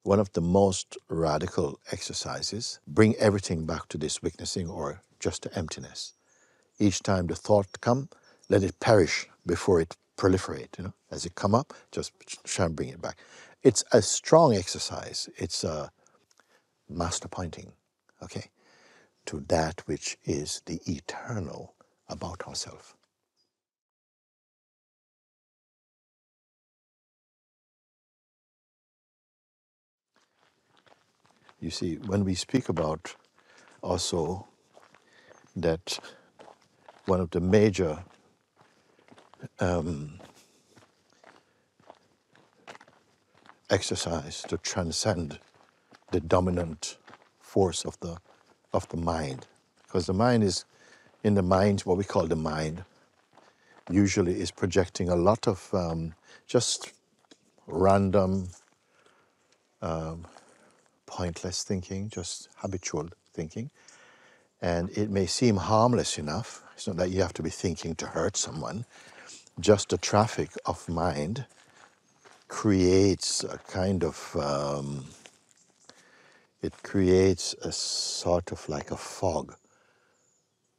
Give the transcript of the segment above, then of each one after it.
One of the most radical exercises, bring everything back to this witnessing or just to emptiness. Each time the thought come, let it perish before it proliferate. As it come up, just try and bring it back. It's a strong exercise. It's a master pointing, okay, to that which is the eternal about ourselves. You see, when we speak about also that one of the major exercise to transcend the dominant force of the mind, because the mind is, in the mind, what we call the mind, usually is projecting a lot of just random, pointless thinking, just habitual thinking. And it may seem harmless enough. It's not that you have to be thinking to hurt someone. Just the traffic of mind creates a kind of, it creates a sort of like a fog,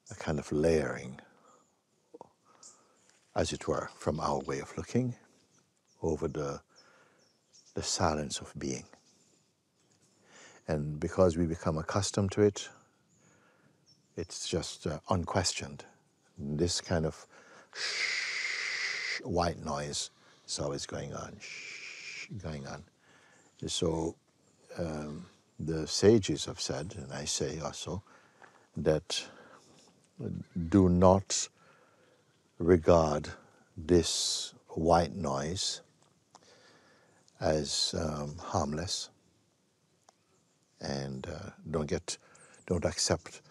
a kind of layering, as it were, from our way of looking over the silence of being. And because we become accustomed to it, it's just unquestioned. This kind of white noise is always going on, going on. So the sages have said, and I say also, that do not regard this white noise as harmless, and don't accept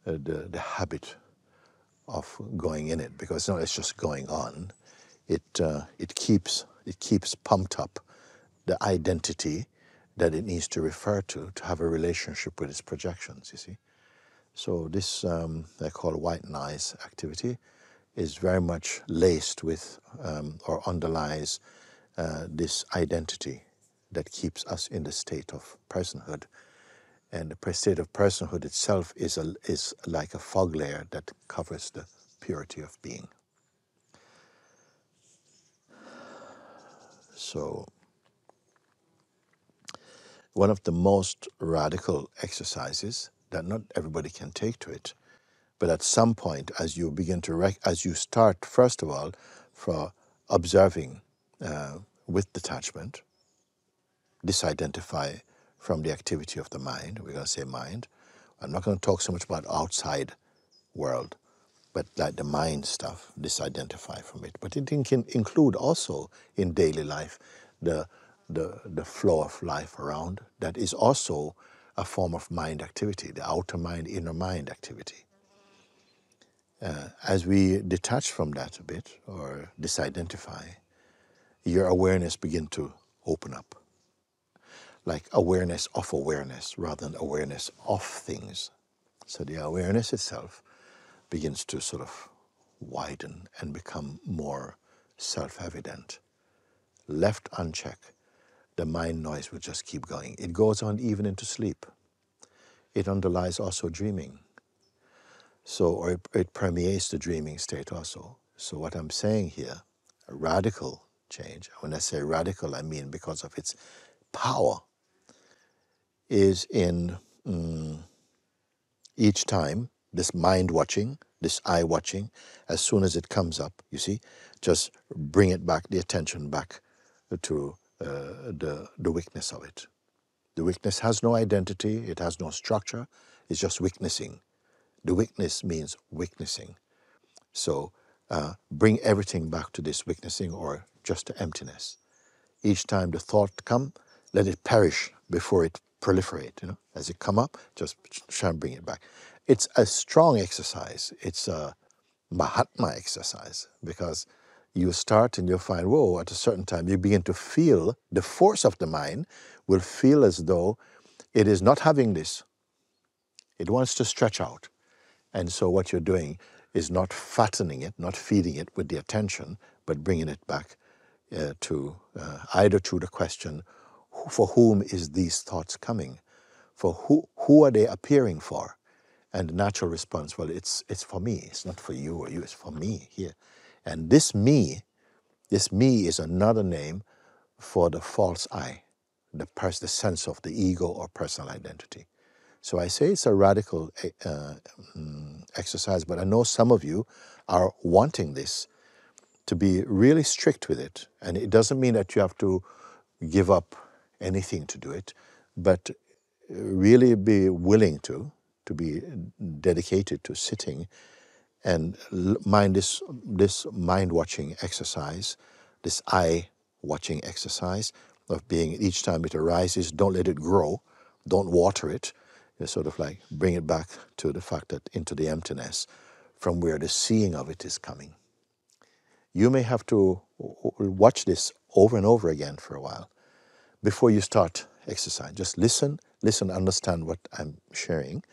the habit of going in it, because no, it's just going on. It keeps pumped up the identity that it needs to refer to have a relationship with its projections. You see, so this I call white noise activity is very much laced with or underlies this identity that keeps us in the state of personhood. And the state of personhood itself is like a fog layer that covers the purity of being. So one of the most radical exercises that not everybody can take to it, but at some point, as you begin to as you start, first of all, for observing with detachment, disidentify from the activity of the mind. We're going to say mind. I'm not going to talk so much about outside world, but like the mind stuff, disidentify from it. But it can include also in daily life the flow of life around. That is also a form of mind activity, the outer mind, inner mind activity. As we detach from that a bit, or disidentify, your awareness begin to open up. Like awareness of awareness rather than awareness of things. So the awareness itself begins to sort of widen and become more self-evident. Left unchecked, the mind noise will just keep going. It goes on even into sleep. It underlies also dreaming. So, or it permeates the dreaming state also. So what I'm saying here, a radical change, when I say radical, I mean because of its power, is in each time, this mind watching, this eye watching, as soon as it comes up, you see, just bring it back, the attention back to the weakness of it. The weakness has no identity, it has no structure, it's just witnessing. The weakness means witnessing. So bring everything back to this witnessing or just to emptiness. Each time the thought come, let it perish before it proliferate. As it come up, just try and bring it back. It's a strong exercise. It's a Mahatma exercise, because you start and you'll find, whoa, at a certain time you begin to feel the force of the mind will feel as though it is not having this. It wants to stretch out. And so what you're doing is not fattening it, not feeding it with the attention, but bringing it back to either through the question, For whom is these thoughts coming? For who are they appearing for? And the natural response, well, it's for me. It's not for you or you. It's for me here. And this me is another name for the false I, the sense of the ego or personal identity. So I say it's a radical exercise, but I know some of you are wanting this, to be really strict with it. And it doesn't mean that you have to give up anything to do it, but really be willing to be dedicated to sitting and mind this mind-watching exercise, this eye-watching exercise of being, each time it arises, don't let it grow, don't water it. You sort of like bring it back to the fact that into the emptiness from where the seeing of it is coming. You may have to watch this over and over again for a while before you start exercise. Just listen, understand what I'm sharing.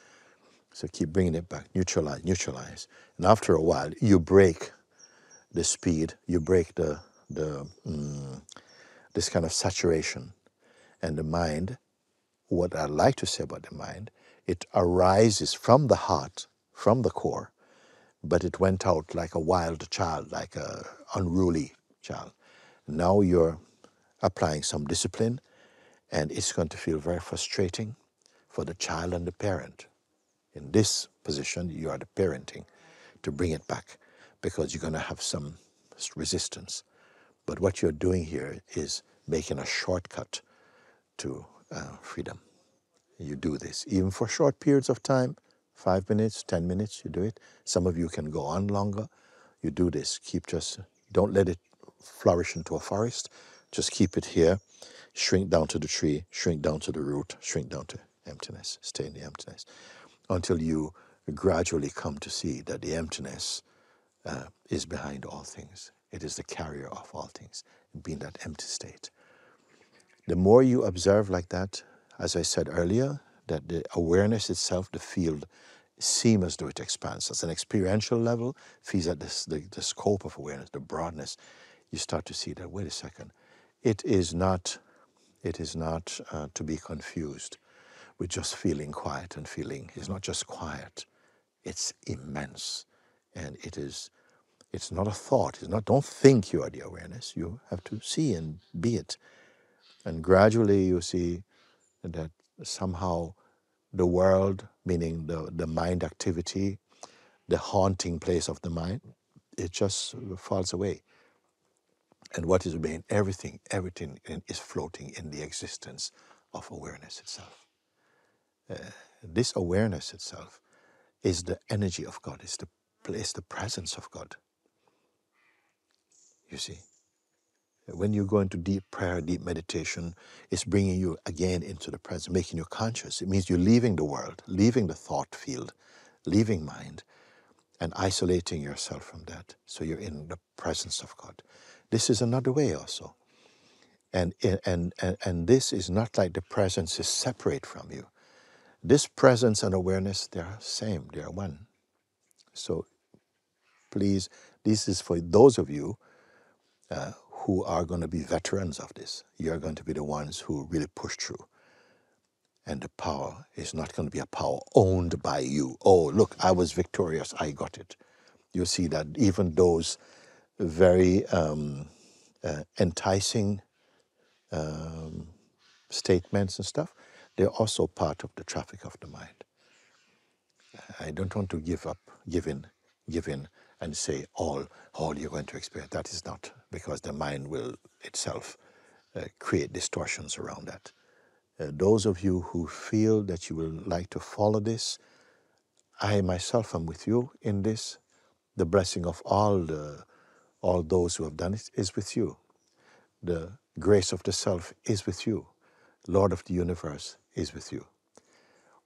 So keep bringing it back, neutralize. And after a while, you break the speed, you break this kind of saturation. And the mind, what I like to say about the mind, it arises from the heart, from the core, but it went out like a wild child, like a unruly child. Now you're applying some discipline, and it's going to feel very frustrating for the child and the parent. In this position, you are the parenting to bring it back, because you're going to have some resistance. But what you're doing here is making a shortcut to freedom. You do this, even for short periods of time, 5 minutes, 10 minutes, you do it. Some of you can go on longer. You do this. Don't let it flourish into a forest. Just keep it here. Shrink down to the tree, shrink down to the root, shrink down to emptiness. Stay in the emptiness until you gradually come to see that the emptiness is behind all things. It is the carrier of all things, being that empty state. The more you observe like that, as I said earlier, that the awareness itself, the field, seems as though it expands. At an experiential level, feels at the scope of awareness, the broadness. You start to see that, wait a second, it is not to be confused with just feeling quiet and feeling. It's not just quiet, it's immense. And it's not a thought. It's not, don't think you are the awareness. You have to see and be it. And gradually you see that somehow the world, meaning the mind activity, the haunting place of the mind, it just falls away. And what is remain? Everything is floating in the existence of awareness itself. This awareness itself is the energy of God, is the presence of God. You see, when you go into deep prayer, deep meditation, it's bringing you again into the present, making you conscious. It means you're leaving the world, leaving the thought field, leaving mind, and isolating yourself from that. So you're in the presence of God. This is another way also. And this is not like the presence is separate from you. This presence and awareness, they are same, they are one. So please, this is for those of you who are going to be veterans of this. You're going to be the ones who really push through. And the power is not going to be a power owned by you. Oh, look, I was victorious, I got it. You see that even those very enticing statements and stuff, they're also part of the traffic of the mind. I don't want to give in and say all you're going to experience. That is not, because the mind will itself create distortions around that. Those of you who feel that you will like to follow this, I myself am with you in this. The blessing of all those who have done it is with you. The grace of the Self is with you. Lord of the universe is with you.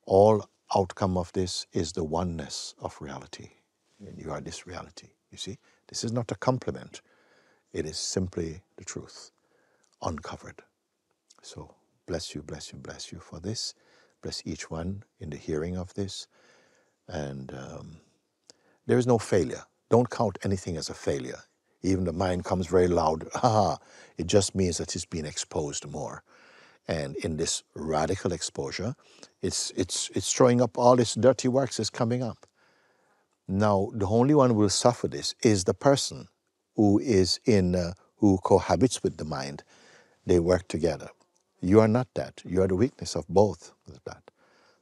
All outcome of this is the oneness of reality. And you are this reality, you see? This is not a compliment. It is simply the truth, uncovered. So bless you, bless you, bless you for this. Bless each one in the hearing of this. And there is no failure. Don't count anything as a failure. Even the mind comes very loud. It just means that it's been exposed more. And in this radical exposure, it's throwing up all its dirty works is coming up. Now, the only one who will suffer this is the person who is who cohabits with the mind. They work together. You are not that. You are the weakness of both of that.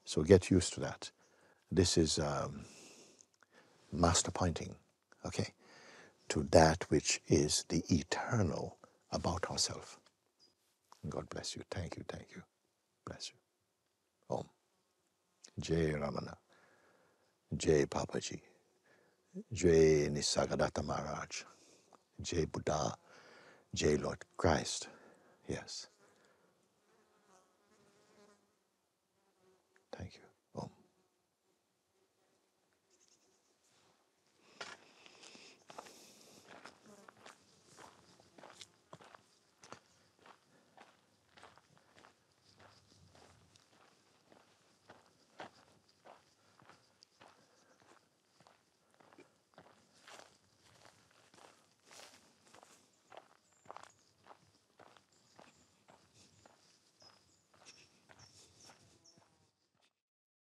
So get used to that. This is master pointing, okay, to that which is the eternal about ourselves. God bless you. Thank you. Thank you. Bless you. Om. Jai Ramana. Jai Papaji. Jai Nisargadatta Maharaj. Jai Buddha. Jai Lord Christ. Yes.